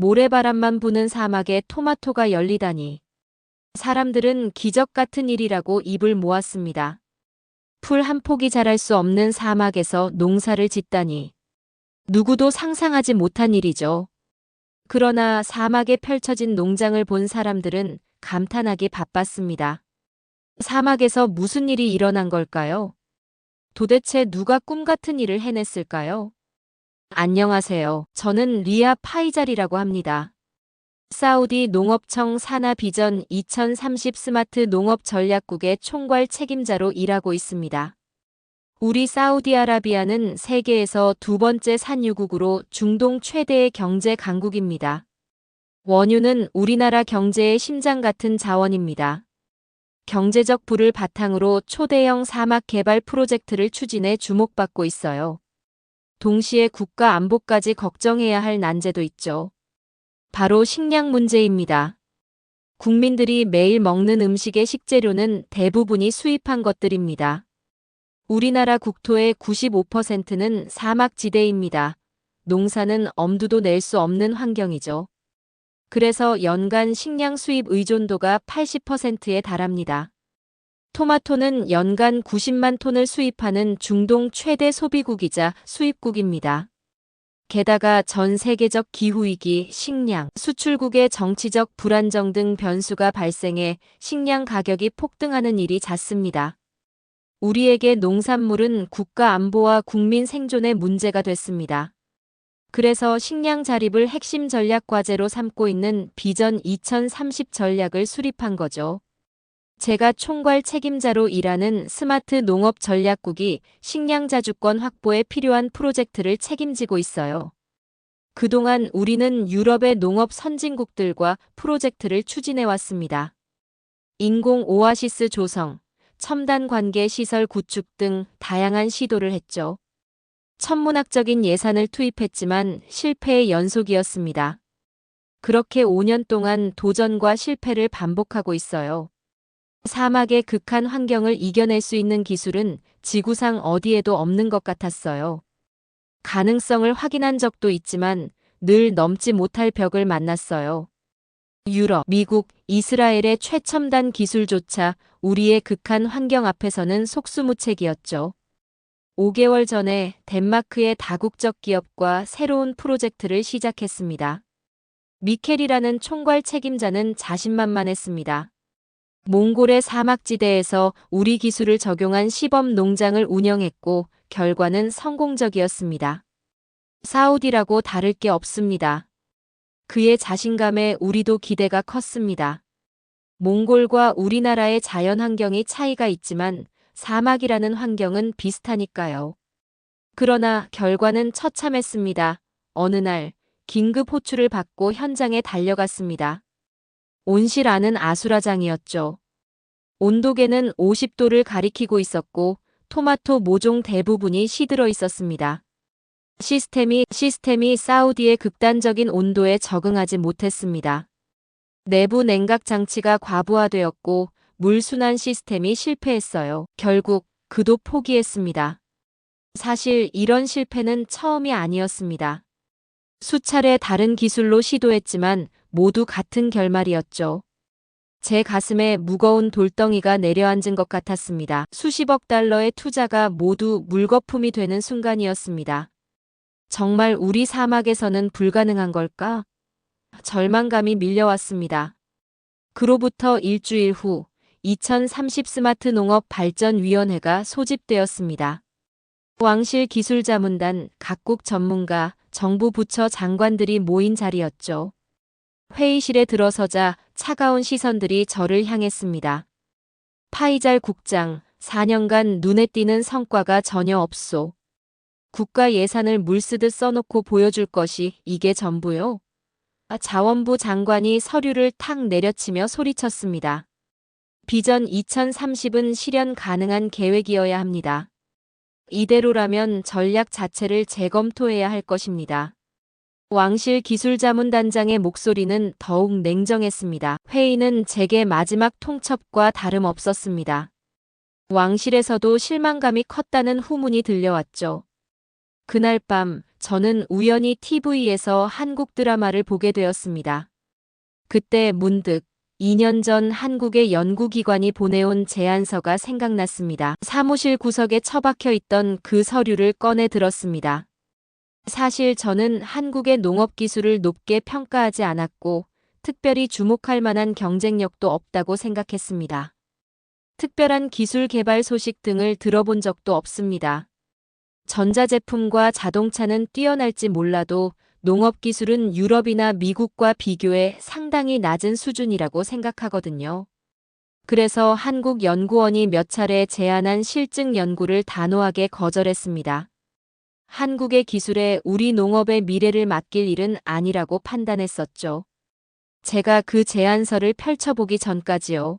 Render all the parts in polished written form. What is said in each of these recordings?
모래바람만 부는 사막에 토마토가 열리다니. 사람들은 기적 같은 일이라고 입을 모았습니다. 풀 한 폭이 자랄 수 없는 사막에서 농사를 짓다니. 누구도 상상하지 못한 일이죠. 그러나 사막에 펼쳐진 농장을 본 사람들은 감탄하기 바빴습니다. 사막에서 무슨 일이 일어난 걸까요? 도대체 누가 꿈 같은 일을 해냈을까요? 안녕하세요. 저는 리아 파이잘이라고 합니다. 사우디 농업청 사나 비전 2030 스마트 농업 전략국의 총괄 책임자로 일하고 있습니다. 우리 사우디아라비아는 세계에서 두 번째 산유국으로 중동 최대의 경제 강국입니다. 원유는 우리나라 경제의 심장 같은 자원입니다. 경제적 부를 바탕으로 초대형 사막 개발 프로젝트를 추진해 주목받고 있어요. 동시에 국가 안보까지 걱정해야 할 난제도 있죠. 바로 식량 문제입니다. 국민들이 매일 먹는 음식의 식재료는 대부분이 수입한 것들입니다. 우리나라 국토의 95%는 사막지대입니다. 농사는 엄두도 낼 수 없는 환경이죠. 그래서 연간 식량 수입 의존도가 80%에 달합니다. 토마토는 연간 90만 톤을 수입하는 중동 최대 소비국이자 수입국입니다. 게다가 전 세계적 기후위기, 식량, 수출국의 정치적 불안정 등 변수가 발생해 식량 가격이 폭등하는 일이 잦습니다. 우리에게 농산물은 국가 안보와 국민 생존의 문제가 됐습니다. 그래서 식량 자립을 핵심 전략 과제로 삼고 있는 비전 2030 전략을 수립한 거죠. 제가 총괄 책임자로 일하는 스마트 농업 전략국이 식량 자주권 확보에 필요한 프로젝트를 책임지고 있어요. 그동안 우리는 유럽의 농업 선진국들과 프로젝트를 추진해 왔습니다. 인공 오아시스 조성, 첨단 관계 시설 구축 등 다양한 시도를 했죠. 천문학적인 예산을 투입했지만 실패의 연속이었습니다. 그렇게 5년 동안 도전과 실패를 반복하고 있어요. 사막의 극한 환경을 이겨낼 수 있는 기술은 지구상 어디에도 없는 것 같았어요. 가능성을 확인한 적도 있지만 늘 넘지 못할 벽을 만났어요. 유럽, 미국, 이스라엘의 최첨단 기술조차 우리의 극한 환경 앞에서는 속수무책이었죠. 5개월 전에 덴마크의 다국적 기업과 새로운 프로젝트를 시작했습니다. 미켈이라는 총괄 책임자는 자신만만했습니다. 몽골의 사막지대에서 우리 기술을 적용한 시범 농장을 운영했고 결과는 성공적이었습니다. 사우디라고 다를 게 없습니다. 그의 자신감에 우리도 기대가 컸습니다. 몽골과 우리나라의 자연 환경이 차이가 있지만 사막이라는 환경은 비슷하니까요. 그러나 결과는 처참했습니다. 어느 날 긴급 호출을 받고 현장에 달려갔습니다. 온실 안은 아수라장이었죠. 온도계는 50도를 가리키고 있었고 토마토 모종 대부분이 시들어 있었습니다. 시스템이 사우디의 극단적인 온도에 적응하지 못했습니다. 내부 냉각 장치가 과부하되었고 물 순환 시스템이 실패했어요. 결국 그도 포기했습니다. 사실 이런 실패는 처음이 아니었습니다. 수차례 다른 기술로 시도했지만 모두 같은 결말이었죠. 제 가슴에 무거운 돌덩이가 내려앉은 것 같았습니다. 수십억 달러의 투자가 모두 물거품이 되는 순간이었습니다. 정말 우리 사막에서는 불가능한 걸까? 절망감이 밀려왔습니다. 그로부터 일주일 후 2030 스마트 농업 발전위원회가 소집되었습니다. 왕실 기술자문단, 각국 전문가, 정부 부처 장관들이 모인 자리였죠. 회의실에 들어서자 차가운 시선들이 저를 향했습니다. 파이잘 국장, 4년간 눈에 띄는 성과가 전혀 없소. 국가 예산을 물쓰듯 써놓고 보여줄 것이 이게 전부요? 자원부 장관이 서류를 탁 내려치며 소리쳤습니다. 비전 2030은 실현 가능한 계획이어야 합니다. 이대로라면 전략 자체를 재검토해야 할 것입니다. 왕실 기술자문단장의 목소리는 더욱 냉정했습니다. 회의는 제게 마지막 통첩과 다름없었습니다. 왕실에서도 실망감이 컸다는 후문이 들려왔죠. 그날 밤 저는 우연히 TV에서 한국 드라마를 보게 되었습니다. 그때 문득 2년 전 한국의 연구기관이 보내온 제안서가 생각났습니다. 사무실 구석에 처박혀 있던 그 서류를 꺼내 들었습니다. 사실 저는 한국의 농업 기술을 높게 평가하지 않았고 특별히 주목할 만한 경쟁력도 없다고 생각했습니다. 특별한 기술 개발 소식 등을 들어본 적도 없습니다. 전자제품과 자동차는 뛰어날지 몰라도 농업 기술은 유럽이나 미국과 비교해 상당히 낮은 수준이라고 생각하거든요. 그래서 한국연구원이 몇 차례 제안한 실증 연구를 단호하게 거절했습니다. 한국의 기술에 우리 농업의 미래를 맡길 일은 아니라고 판단했었죠. 제가 그 제안서를 펼쳐보기 전까지요.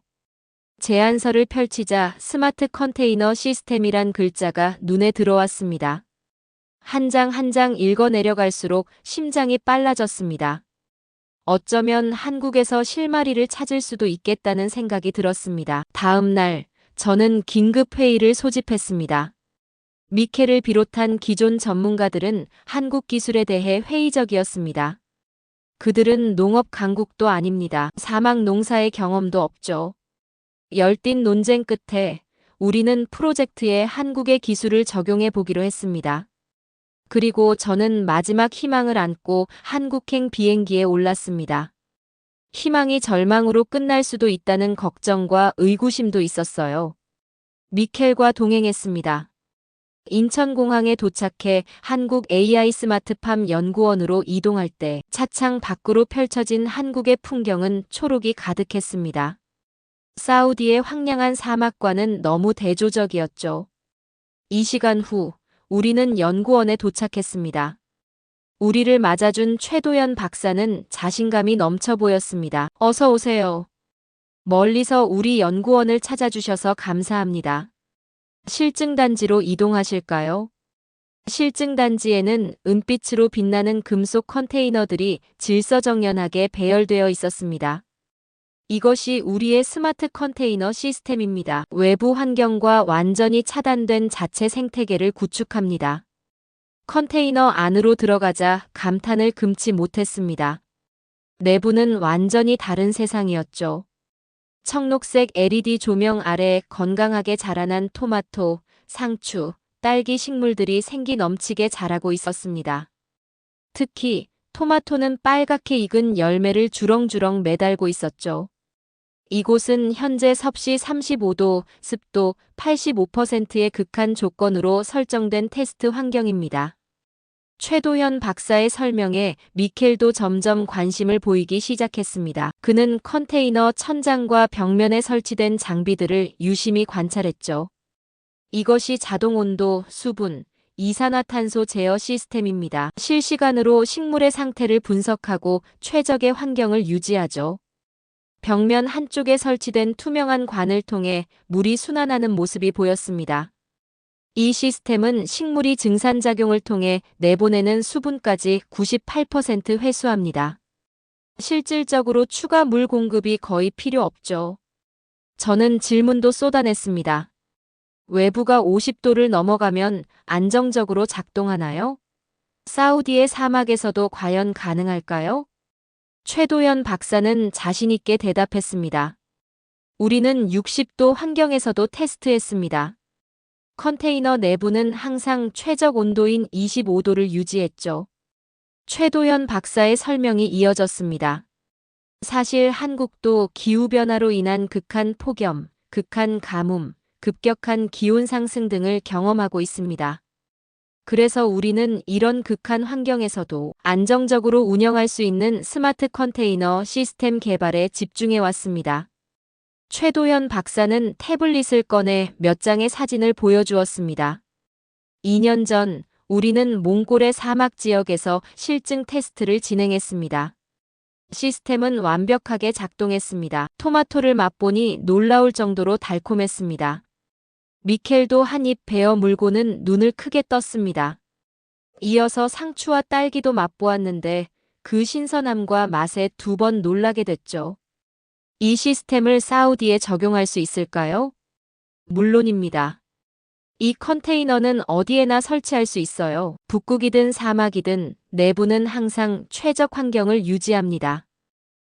제안서를 펼치자 스마트 컨테이너 시스템이란 글자가 눈에 들어왔습니다. 한 장 한 장 읽어 내려갈수록 심장이 빨라졌습니다. 어쩌면 한국에서 실마리를 찾을 수도 있겠다는 생각이 들었습니다. 다음 날, 저는 긴급 회의를 소집했습니다. 미켈을 비롯한 기존 전문가들은 한국 기술에 대해 회의적이었습니다. 그들은 농업 강국도 아닙니다. 사막 농사의 경험도 없죠. 열띤 논쟁 끝에 우리는 프로젝트에 한국의 기술을 적용해 보기로 했습니다. 그리고 저는 마지막 희망을 안고 한국행 비행기에 올랐습니다. 희망이 절망으로 끝날 수도 있다는 걱정과 의구심도 있었어요. 미켈과 동행했습니다. 인천공항에 도착해 한국 AI 스마트팜 연구원으로 이동할 때 차창 밖으로 펼쳐진 한국의 풍경은 초록이 가득했습니다. 사우디의 황량한 사막과는 너무 대조적이었죠. 이 시간 후 우리는 연구원에 도착했습니다. 우리를 맞아준 최도연 박사는 자신감이 넘쳐 보였습니다. 어서 오세요. 멀리서 우리 연구원을 찾아주셔서 감사합니다. 실증단지로 이동하실까요? 실증단지에는 은빛으로 빛나는 금속 컨테이너들이 질서정연하게 배열되어 있었습니다. 이것이 우리의 스마트 컨테이너 시스템입니다. 외부 환경과 완전히 차단된 자체 생태계를 구축합니다. 컨테이너 안으로 들어가자 감탄을 금치 못했습니다. 내부는 완전히 다른 세상이었죠. 청록색 LED 조명 아래 건강하게 자라난 토마토, 상추, 딸기 식물들이 생기 넘치게 자라고 있었습니다. 특히 토마토는 빨갛게 익은 열매를 주렁주렁 매달고 있었죠. 이곳은 현재 섭씨 35도, 습도 85%의 극한 조건으로 설정된 테스트 환경입니다. 최도현 박사의 설명에 미켈도 점점 관심을 보이기 시작했습니다. 그는 컨테이너 천장과 벽면에 설치된 장비들을 유심히 관찰했죠. 이것이 자동 온도, 수분, 이산화탄소 제어 시스템입니다. 실시간으로 식물의 상태를 분석하고 최적의 환경을 유지하죠. 벽면 한쪽에 설치된 투명한 관을 통해 물이 순환하는 모습이 보였습니다. 이 시스템은 식물이 증산작용을 통해 내보내는 수분까지 98% 회수합니다. 실질적으로 추가 물 공급이 거의 필요 없죠. 저는 질문도 쏟아냈습니다. 외부가 50도를 넘어가면 안정적으로 작동하나요? 사우디의 사막에서도 과연 가능할까요? 최도연 박사는 자신있게 대답했습니다. 우리는 60도 환경에서도 테스트했습니다. 컨테이너 내부는 항상 최적 온도인 25도를 유지했죠. 최도연 박사의 설명이 이어졌습니다. 사실 한국도 기후변화로 인한 극한 폭염, 극한 가뭄, 급격한 기온 상승 등을 경험하고 있습니다. 그래서 우리는 이런 극한 환경에서도 안정적으로 운영할 수 있는 스마트 컨테이너 시스템 개발에 집중해 왔습니다. 최도현 박사는 태블릿을 꺼내 몇 장의 사진을 보여주었습니다. 2년 전 우리는 몽골의 사막 지역에서 실증 테스트를 진행했습니다. 시스템은 완벽하게 작동했습니다. 토마토를 맛보니 놀라울 정도로 달콤했습니다. 미켈도 한 입 베어 물고는 눈을 크게 떴습니다. 이어서 상추와 딸기도 맛보았는데 그 신선함과 맛에 두 번 놀라게 됐죠. 이 시스템을 사우디에 적용할 수 있을까요? 물론입니다. 이 컨테이너는 어디에나 설치할 수 있어요. 북극이든 사막이든 내부는 항상 최적 환경을 유지합니다.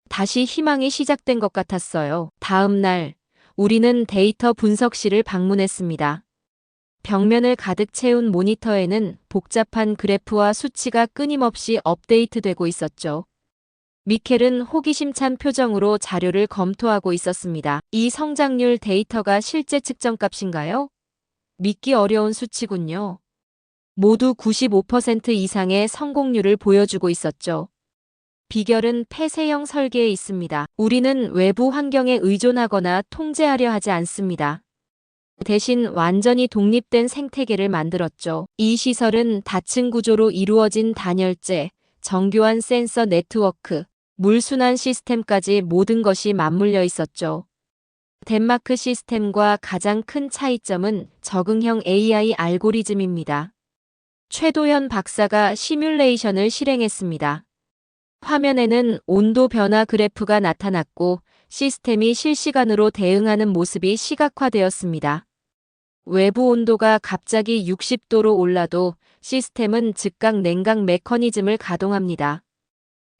다시 희망이 시작된 것 같았어요. 다음 날, 우리는 데이터 분석실을 방문했습니다. 벽면을 가득 채운 모니터에는 복잡한 그래프와 수치가 끊임없이 업데이트되고 있었죠. 미켈은 호기심찬 표정으로 자료를 검토하고 있었습니다. 이 성장률 데이터가 실제 측정값인가요? 믿기 어려운 수치군요. 모두 95% 이상의 성공률을 보여주고 있었죠. 비결은 폐쇄형 설계에 있습니다. 우리는 외부 환경에 의존하거나 통제하려 하지 않습니다. 대신 완전히 독립된 생태계를 만들었죠. 이 시설은 다층 구조로 이루어진 단열재, 정교한 센서 네트워크, 물순환 시스템까지 모든 것이 맞물려 있었죠. 덴마크 시스템과 가장 큰 차이점은 적응형 AI 알고리즘입니다. 최도현 박사가 시뮬레이션을 실행했습니다. 화면에는 온도 변화 그래프가 나타났고 시스템이 실시간으로 대응하는 모습이 시각화되었습니다. 외부 온도가 갑자기 60도로 올라도 시스템은 즉각 냉각 메커니즘을 가동합니다.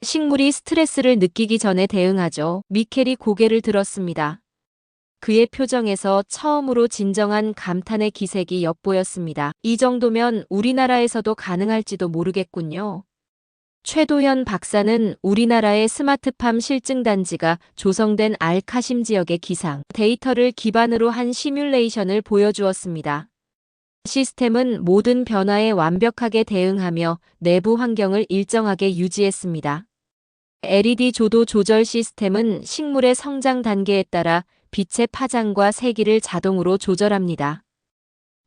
식물이 스트레스를 느끼기 전에 대응하죠. 미켈이 고개를 들었습니다. 그의 표정에서 처음으로 진정한 감탄의 기색이 엿보였습니다. 이 정도면 우리나라에서도 가능할지도 모르겠군요. 최도현 박사는 우리나라의 스마트팜 실증단지가 조성된 알카심 지역의 기상, 데이터를 기반으로 한 시뮬레이션을 보여주었습니다. 시스템은 모든 변화에 완벽하게 대응하며 내부 환경을 일정하게 유지했습니다. LED 조도 조절 시스템은 식물의 성장 단계에 따라 빛의 파장과 세기를 자동으로 조절합니다.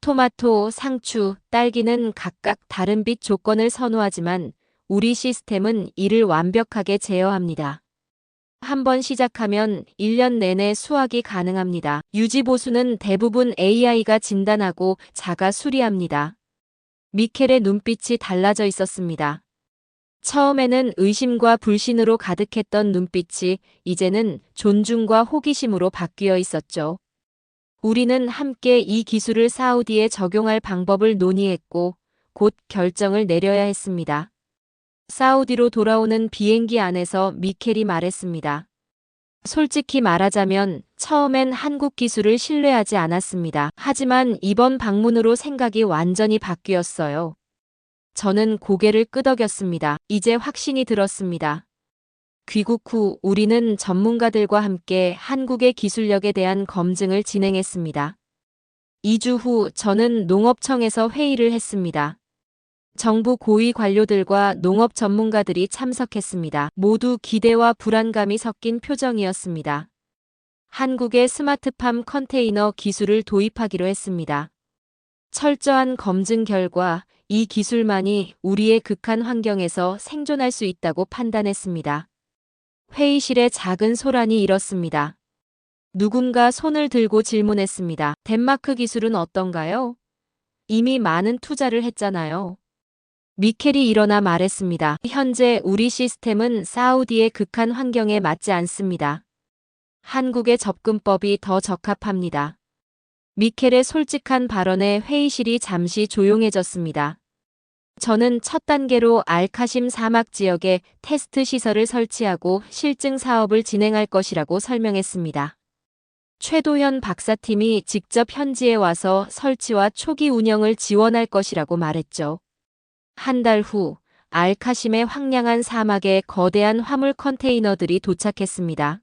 토마토, 상추, 딸기는 각각 다른 빛 조건을 선호하지만 우리 시스템은 이를 완벽하게 제어합니다. 한번 시작하면 1년 내내 수확이 가능합니다. 유지 보수는 대부분 AI가 진단하고 자가 수리합니다. 미켈의 눈빛이 달라져 있었습니다. 처음에는 의심과 불신으로 가득했던 눈빛이 이제는 존중과 호기심으로 바뀌어 있었죠. 우리는 함께 이 기술을 사우디에 적용할 방법을 논의했고 곧 결정을 내려야 했습니다. 사우디로 돌아오는 비행기 안에서 미켈이 말했습니다. 솔직히 말하자면 처음엔 한국 기술을 신뢰하지 않았습니다. 하지만 이번 방문으로 생각이 완전히 바뀌었어요. 저는 고개를 끄덕였습니다. 이제 확신이 들었습니다. 귀국 후 우리는 전문가들과 함께 한국의 기술력에 대한 검증을 진행했습니다. 2주 후 저는 농업청에서 회의를 했습니다. 정부 고위 관료들과 농업 전문가들이 참석했습니다. 모두 기대와 불안감이 섞인 표정이었습니다. 한국의 스마트팜 컨테이너 기술을 도입하기로 했습니다. 철저한 검증 결과 이 기술만이 우리의 극한 환경에서 생존할 수 있다고 판단했습니다. 회의실에 작은 소란이 일었습니다. 누군가 손을 들고 질문했습니다. 덴마크 기술은 어떤가요? 이미 많은 투자를 했잖아요. 미켈이 일어나 말했습니다. 현재 우리 시스템은 사우디의 극한 환경에 맞지 않습니다. 한국의 접근법이 더 적합합니다. 미켈의 솔직한 발언에 회의실이 잠시 조용해졌습니다. 저는 첫 단계로 알카심 사막 지역에 테스트 시설을 설치하고 실증 사업을 진행할 것이라고 설명했습니다. 최도현 박사팀이 직접 현지에 와서 설치와 초기 운영을 지원할 것이라고 말했죠. 한 달 후 알카심의 황량한 사막에 거대한 화물 컨테이너들이 도착했습니다.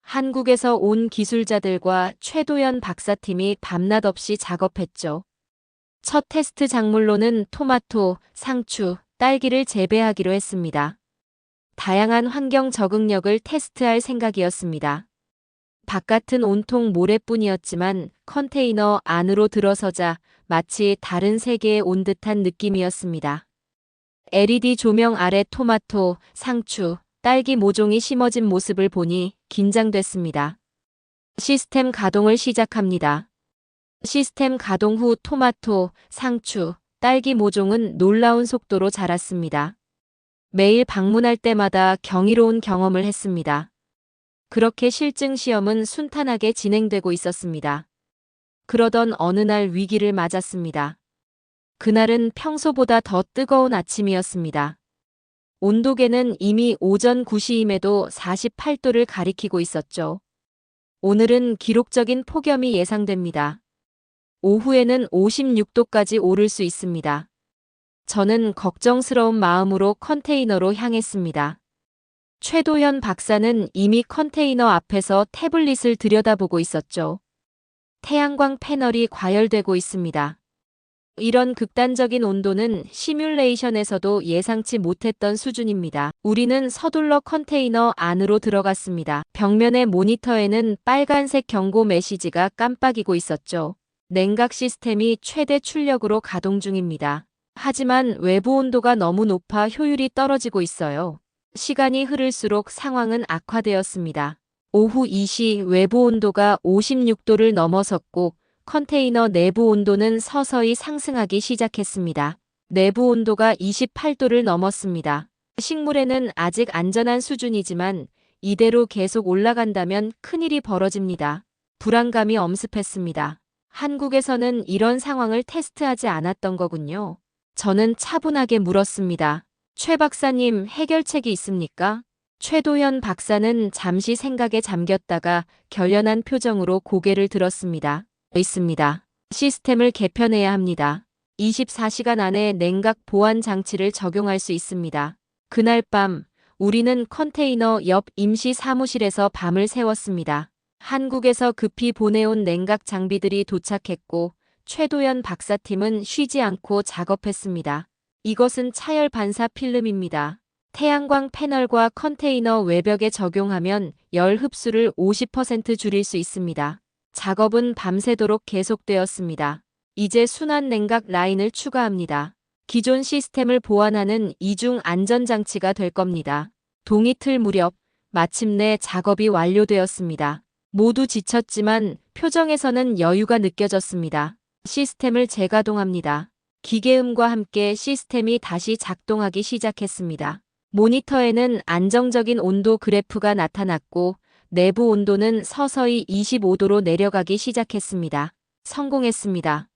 한국에서 온 기술자들과 최도현 박사팀이 밤낮 없이 작업했죠. 첫 테스트 작물로는 토마토, 상추, 딸기를 재배하기로 했습니다. 다양한 환경 적응력을 테스트할 생각이었습니다. 바깥은 온통 모래뿐이었지만 컨테이너 안으로 들어서자 마치 다른 세계에 온 듯한 느낌이었습니다. LED 조명 아래 토마토, 상추, 딸기 모종이 심어진 모습을 보니 긴장됐습니다. 시스템 가동을 시작합니다. 시스템 가동 후 토마토, 상추, 딸기 모종은 놀라운 속도로 자랐습니다. 매일 방문할 때마다 경이로운 경험을 했습니다. 그렇게 실증 시험은 순탄하게 진행되고 있었습니다. 그러던 어느 날 위기를 맞았습니다. 그날은 평소보다 더 뜨거운 아침이었습니다. 온도계는 이미 오전 9시임에도 48도를 가리키고 있었죠. 오늘은 기록적인 폭염이 예상됩니다. 오후에는 56도까지 오를 수 있습니다. 저는 걱정스러운 마음으로 컨테이너로 향했습니다. 최도현 박사는 이미 컨테이너 앞에서 태블릿을 들여다보고 있었죠. 태양광 패널이 과열되고 있습니다. 이런 극단적인 온도는 시뮬레이션에서도 예상치 못했던 수준입니다. 우리는 서둘러 컨테이너 안으로 들어갔습니다. 벽면의 모니터에는 빨간색 경고 메시지가 깜빡이고 있었죠. 냉각 시스템이 최대 출력으로 가동 중입니다. 하지만 외부 온도가 너무 높아 효율이 떨어지고 있어요. 시간이 흐를수록 상황은 악화되었습니다. 오후 2시 외부 온도가 56도를 넘어섰고 컨테이너 내부 온도는 서서히 상승하기 시작했습니다. 내부 온도가 28도를 넘었습니다. 식물에는 아직 안전한 수준이지만 이대로 계속 올라간다면 큰일이 벌어집니다. 불안감이 엄습했습니다. 한국에서는 이런 상황을 테스트하지 않았던 거군요. 저는 차분하게 물었습니다. 최 박사님, 해결책이 있습니까? 최도현 박사는 잠시 생각에 잠겼다가 결연한 표정으로 고개를 들었습니다. 있습니다. 시스템을 개편해야 합니다. 24시간 안에 냉각 보안 장치를 적용할 수 있습니다. 그날 밤, 우리는 컨테이너 옆 임시 사무실에서 밤을 새웠습니다. 한국에서 급히 보내온 냉각 장비들이 도착했고, 최도현 박사팀은 쉬지 않고 작업했습니다. 이것은 차열 반사 필름입니다. 태양광 패널과 컨테이너 외벽에 적용하면 열 흡수를 50% 줄일 수 있습니다. 작업은 밤새도록 계속되었습니다. 이제 순환 냉각 라인을 추가합니다. 기존 시스템을 보완하는 이중 안전장치가 될 겁니다. 동이틀 무렵 마침내 작업이 완료되었습니다. 모두 지쳤지만 표정에서는 여유가 느껴졌습니다. 시스템을 재가동합니다. 기계음과 함께 시스템이 다시 작동하기 시작했습니다. 모니터에는 안정적인 온도 그래프가 나타났고 내부 온도는 서서히 25도로 내려가기 시작했습니다. 성공했습니다.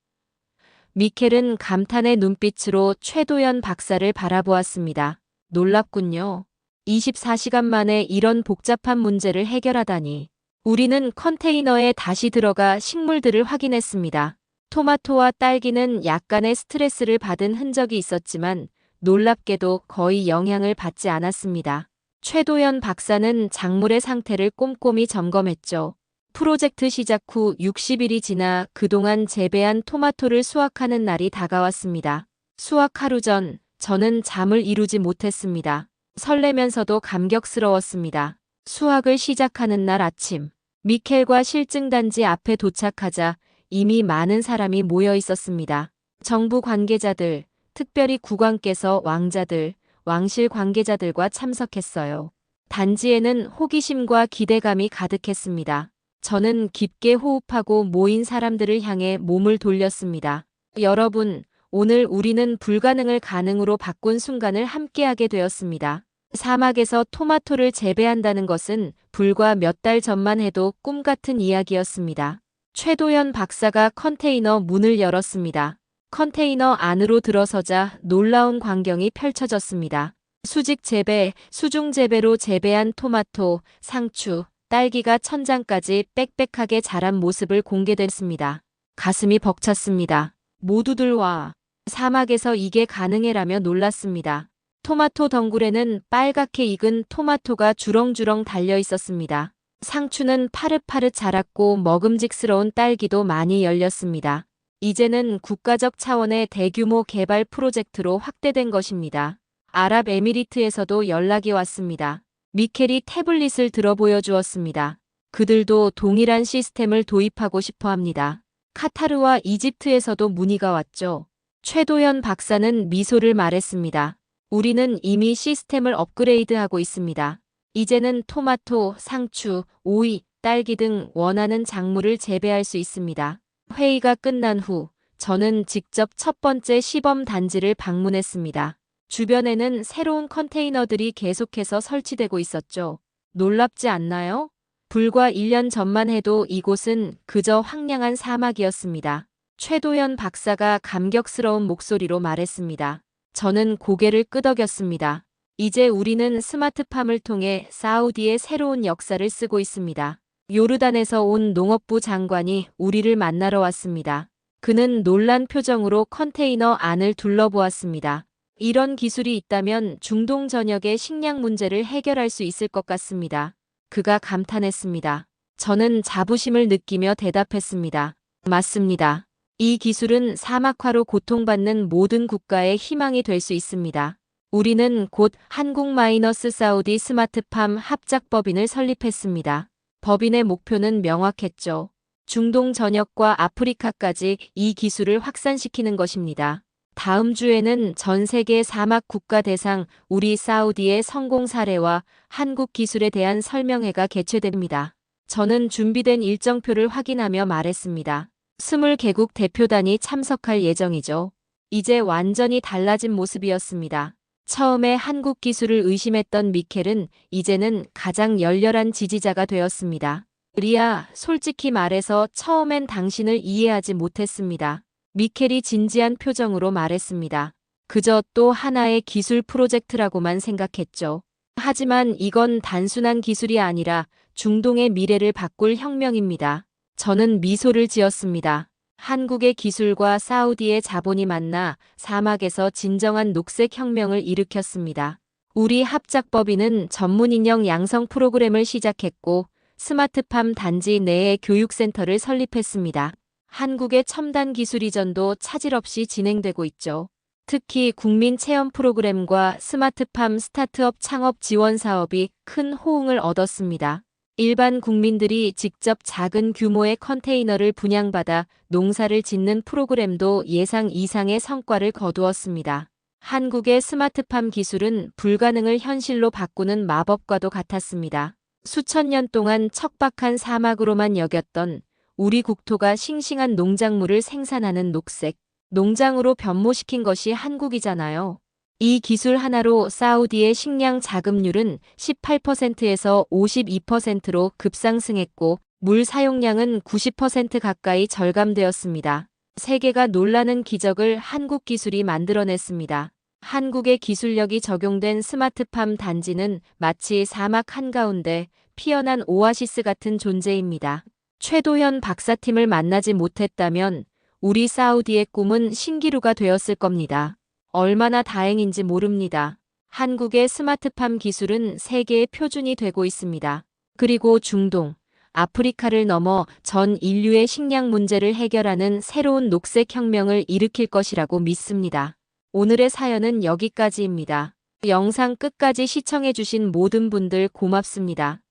미켈은 감탄의 눈빛으로 최도현 박사를 바라보았습니다. 놀랍군요. 24시간 만에 이런 복잡한 문제를 해결하다니. 우리는 컨테이너에 다시 들어가 식물들을 확인했습니다. 토마토와 딸기는 약간의 스트레스를 받은 흔적이 있었지만 놀랍게도 거의 영향을 받지 않았습니다. 최도현 박사는 작물의 상태를 꼼꼼히 점검했죠. 프로젝트 시작 후 60일이 지나 그동안 재배한 토마토를 수확하는 날이 다가왔습니다. 수확 하루 전, 저는 잠을 이루지 못했습니다. 설레면서도 감격스러웠습니다. 수확을 시작하는 날 아침, 미켈과 실증단지 앞에 도착하자 이미 많은 사람이 모여 있었습니다. 정부 관계자들, 특별히 국왕께서 왕자들, 왕실 관계자들과 참석했어요. 단지에는 호기심과 기대감이 가득했습니다. 저는 깊게 호흡하고 모인 사람들을 향해 몸을 돌렸습니다. 여러분, 오늘 우리는 불가능을 가능으로 바꾼 순간을 함께하게 되었습니다. 사막에서 토마토를 재배한다는 것은 불과 몇 달 전만 해도 꿈 같은 이야기였습니다. 최도현 박사가 컨테이너 문을 열었습니다. 컨테이너 안으로 들어서자 놀라운 광경이 펼쳐졌습니다. 수직 재배, 수중 재배로 재배한 토마토, 상추, 딸기가 천장까지 빽빽하게 자란 모습을 공개됐습니다. 가슴이 벅찼습니다. 모두들 와. 사막에서 이게 가능해라며 놀랐습니다. 토마토 덩굴에는 빨갛게 익은 토마토가 주렁주렁 달려 있었습니다. 상추는 파릇파릇 자랐고 먹음직스러운 딸기도 많이 열렸습니다. 이제는 국가적 차원의 대규모 개발 프로젝트로 확대된 것입니다. 아랍에미리트에서도 연락이 왔습니다. 미켈이 태블릿을 들어 보여주었습니다. 그들도 동일한 시스템을 도입하고 싶어 합니다. 카타르와 이집트에서도 문의가 왔죠. 최도현 박사는 미소를 말했습니다. 우리는 이미 시스템을 업그레이드하고 있습니다. 이제는 토마토, 상추, 오이, 딸기 등 원하는 작물을 재배할 수 있습니다. 회의가 끝난 후 저는 직접 첫 번째 시범 단지를 방문했습니다. 주변에는 새로운 컨테이너들이 계속해서 설치되고 있었죠. 놀랍지 않나요? 불과 1년 전만 해도 이곳은 그저 황량한 사막이었습니다. 최도현 박사가 감격스러운 목소리로 말했습니다. 저는 고개를 끄덕였습니다. 이제 우리는 스마트팜을 통해 사우디의 새로운 역사를 쓰고 있습니다. 요르단에서 온 농업부 장관이 우리를 만나러 왔습니다. 그는 놀란 표정으로 컨테이너 안을 둘러보았습니다. 이런 기술이 있다면 중동 전역의 식량 문제를 해결할 수 있을 것 같습니다. 그가 감탄했습니다. 저는 자부심을 느끼며 대답했습니다. 맞습니다. 이 기술은 사막화로 고통받는 모든 국가의 희망이 될 수 있습니다. 우리는 곧 한국-사우디 스마트팜 합작법인을 설립했습니다. 법인의 목표는 명확했죠. 중동 전역과 아프리카까지 이 기술을 확산시키는 것입니다. 다음 주에는 전 세계 사막 국가 대상 우리 사우디의 성공 사례와 한국 기술에 대한 설명회가 개최됩니다. 저는 준비된 일정표를 확인하며 말했습니다. 20개국 대표단이 참석할 예정이죠. 이제 완전히 달라진 모습이었습니다. 처음에 한국 기술을 의심했던 미켈은 이제는 가장 열렬한 지지자가 되었습니다. 리아, 솔직히 말해서 처음엔 당신을 이해하지 못했습니다. 미켈이 진지한 표정으로 말했습니다. 그저 또 하나의 기술 프로젝트라고만 생각했죠. 하지만 이건 단순한 기술이 아니라 중동의 미래를 바꿀 혁명입니다. 저는 미소를 지었습니다. 한국의 기술과 사우디의 자본이 만나 사막에서 진정한 녹색 혁명을 일으켰습니다. 우리 합작법인은 전문 인형 양성 프로그램을 시작했고 스마트팜 단지 내에 교육센터를 설립했습니다. 한국의 첨단 기술 이전도 차질 없이 진행되고 있죠. 특히 국민 체험 프로그램과 스마트팜 스타트업 창업 지원 사업이 큰 호응을 얻었습니다. 일반 국민들이 직접 작은 규모의 컨테이너를 분양받아 농사를 짓는 프로그램도 예상 이상의 성과를 거두었습니다. 한국의 스마트팜 기술은 불가능을 현실로 바꾸는 마법과도 같았습니다. 수천 년 동안 척박한 사막으로만 여겼던 우리 국토가 싱싱한 농작물을 생산하는 녹색 농장으로 변모시킨 것이 한국이잖아요. 이 기술 하나로 사우디의 식량 자급률은 18%에서 52%로 급상승했고 물 사용량은 90% 가까이 절감되었습니다. 세계가 놀라는 기적을 한국 기술이 만들어냈습니다. 한국의 기술력이 적용된 스마트팜 단지는 마치 사막 한가운데 피어난 오아시스 같은 존재입니다. 최도현 박사팀을 만나지 못했다면 우리 사우디의 꿈은 신기루가 되었을 겁니다. 얼마나 다행인지 모릅니다. 한국의 스마트팜 기술은 세계의 표준이 되고 있습니다. 그리고 중동, 아프리카를 넘어 전 인류의 식량 문제를 해결하는 새로운 녹색 혁명을 일으킬 것이라고 믿습니다. 오늘의 사연은 여기까지입니다. 영상 끝까지 시청해주신 모든 분들 고맙습니다.